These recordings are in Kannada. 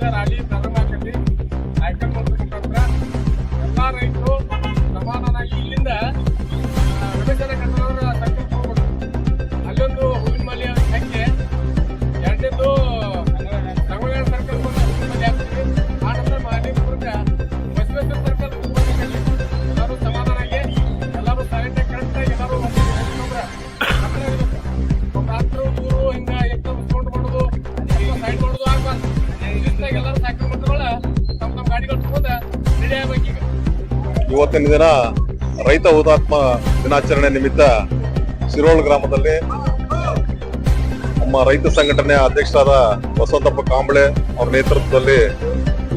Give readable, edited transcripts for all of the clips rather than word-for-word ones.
ಇಲ್ಲಿಂದ ರಾಲಿ ಪ್ರಾರಂಭ ಆಕತಿ. ಸೈಕಲ್ ಮುಖಾಂತರ ಎಲ್ಲಾ ರೈತರು ಸಮಾನವಾಗಿ ಇಲ್ಲಿಂದ ವಿಭಜನೆ ಕಟ್ಟಡವರ ಸಂಕಲ್ಪ ಹೋಗ್ಬೇಕು. ಅಲ್ಲೊಂದು ಹೂವಿನ ಮಲೆ ಸಂಖ್ಯೆ, ಎರಡನೇದು ಸಂಗೊಳ್ಳಿ ಸರ್ಕಲ್ ಹೂವಿನ ಮಲೆ ಹಾಕ್ತೀವಿ. ಆ ನಂತರ ಮಹದೇವಪುರಕ್ಕೆ ಬಸವೇಶ್ವರ ಸರ್ಕಲ್ ಎಲ್ಲರೂ ಸಮಾಧಾನಾಗಿ ಎಲ್ಲರೂ ಸೈಲೆಂಟ್ ಕರೆಕ್ಟ್ ಆಗಿ ಎಲ್ಲರೂ ರಾತ್ರಿ ಊರು ಹಿಂಗ ಎಕ್ಕೊಂಡು ಮಾಡೋದು ಸೈಡ್ ಮಾಡೋದು ಆಗ್ಬಾರ್ದು. ಇಷ್ಟಾಗಿ ಎಲ್ಲರೂ ಸೈಕಲ್ ಮಟ್ಟಗಳ ತಮ್ಮ ತಮ್ಮ ಗಾಡಿಗಳು ತಗೊಂಡ ರೆಡಿ ಆಗ್ಬೇಕೀಗ. ಇವತ್ತಿನ ದಿನ ರೈತ ಹುತಾತ್ಮ ದಿನಾಚರಣೆ ನಿಮಿತ್ತ ಶಿರೋಳ್ ಗ್ರಾಮದಲ್ಲಿ ನಮ್ಮ ರೈತ ಸಂಘಟನೆಯ ಅಧ್ಯಕ್ಷರಾದ ಬಸವಂತಪ್ಪ ಕಾಂಬಳೆ ಅವರ ನೇತೃತ್ವದಲ್ಲಿ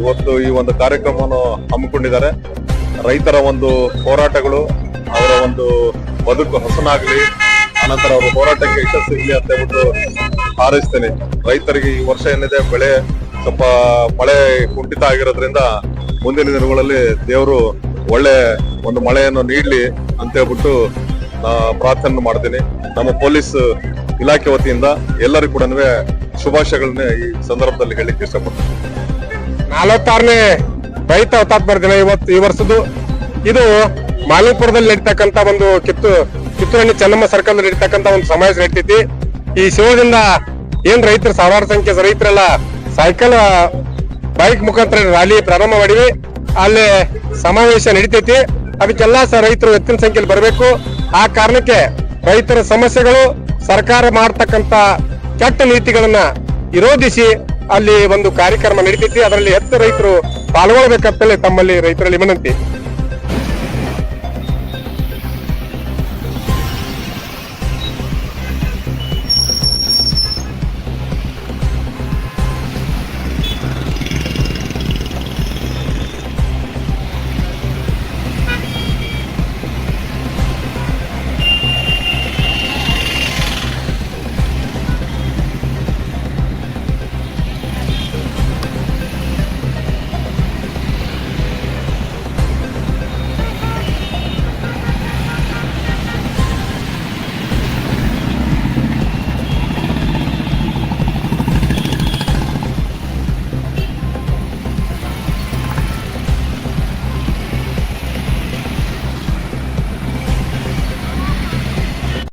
ಇವತ್ತು ಈ ಒಂದು ಕಾರ್ಯಕ್ರಮವನ್ನು ಹಮ್ಮಿಕೊಂಡಿದ್ದಾರೆ. ರೈತರ ಒಂದು ಹೋರಾಟಗಳು, ಅವರ ಒಂದು ಬದುಕು ಹಸನಾಗ್ಲಿ, ಅನಂತರ ಅವರ ಹೋರಾಟಕ್ಕೆ ಯಶಸ್ಸು ಸಿಗಲಿ ಅಂತ ಹೇಳ್ಬಿಟ್ಟು ಹಾರೈಸ್ತೇನೆ. ರೈತರಿಗೆ ಈ ವರ್ಷ ಏನಿದೆ ಬೆಳೆ ಸ್ವಲ್ಪ ಮಳೆ ಕುಂಠಿತ ಆಗಿರೋದ್ರಿಂದ ಮುಂದಿನ ದಿನಗಳಲ್ಲಿ ದೇವರು ಒಳ್ಳೆ ಒಂದು ಮಳೆಯನ್ನು ನೀಡ್ಲಿ ಅಂತ ಹೇಳ್ಬಿಟ್ಟು ಪ್ರಾರ್ಥನೆ ಮಾಡ್ತೀನಿ. ನಮ್ಮ ಪೊಲೀಸ್ ಇಲಾಖೆ ವತಿಯಿಂದ ಎಲ್ಲರಿಗೂ ಕೂಡ ಶುಭಾಶಯಗಳನ್ನ ಈ ಸಂದರ್ಭದಲ್ಲಿ ಹೇಳಲಿಕ್ಕೆ ಇಷ್ಟಪಡ್ತೀನಿ. 46ನೇ ರೈತ ಹುತಾತ್ಮರ ದಿನ ಇವತ್ತು ಈ ವರ್ಷದ್ದು. ಇದು ಮಾಲಿಂಗಪುರದಲ್ಲಿ ನಡೀತಕ್ಕಂತ ಒಂದು ಕಿತ್ತೂರಲ್ಲಿ ಚೆನ್ನಮ್ಮ ಸರ್ಕಲ್ ನಡೀತಕ್ಕಂತ ಒಂದು ಸಮಾವೇಶ ನಡೀತೈತಿ. ಈ ಶಿವದಿಂದ ಏನ್ ರೈತರು ಸಾವಿರಾರು ಸಂಖ್ಯೆ ರೈತರೆಲ್ಲ ಸೈಕಲ್ ಬೈಕ್ ಮುಖಾಂತರ ರ್ಯಾಲಿ ಪ್ರಾರಂಭ ಮಾಡಿವಿ. ಅಲ್ಲಿ ಸಮಾವೇಶ ನಡೀತೈತಿ. ಅದಕ್ಕೆಲ್ಲ ರೈತರು ಹೆಚ್ಚಿನ ಸಂಖ್ಯೆಯಲ್ಲಿ ಬರಬೇಕು. ಆ ಕಾರಣಕ್ಕೆ ರೈತರ ಸಮಸ್ಯೆಗಳು, ಸರ್ಕಾರ ಮಾಡತಕ್ಕಂತ ಕೆಟ್ಟ ನೀತಿಗಳನ್ನ ವಿರೋಧಿಸಿ ಅಲ್ಲಿ ಒಂದು ಕಾರ್ಯಕ್ರಮ ನಡೀತೈತಿ. ಅದರಲ್ಲಿ ಹೆಚ್ಚು ರೈತರು ಪಾಲ್ಗೊಳ್ಬೇಕಂತಲೇ ತಮ್ಮಲ್ಲಿ ರೈತರಲ್ಲಿ ವಿನಂತಿ.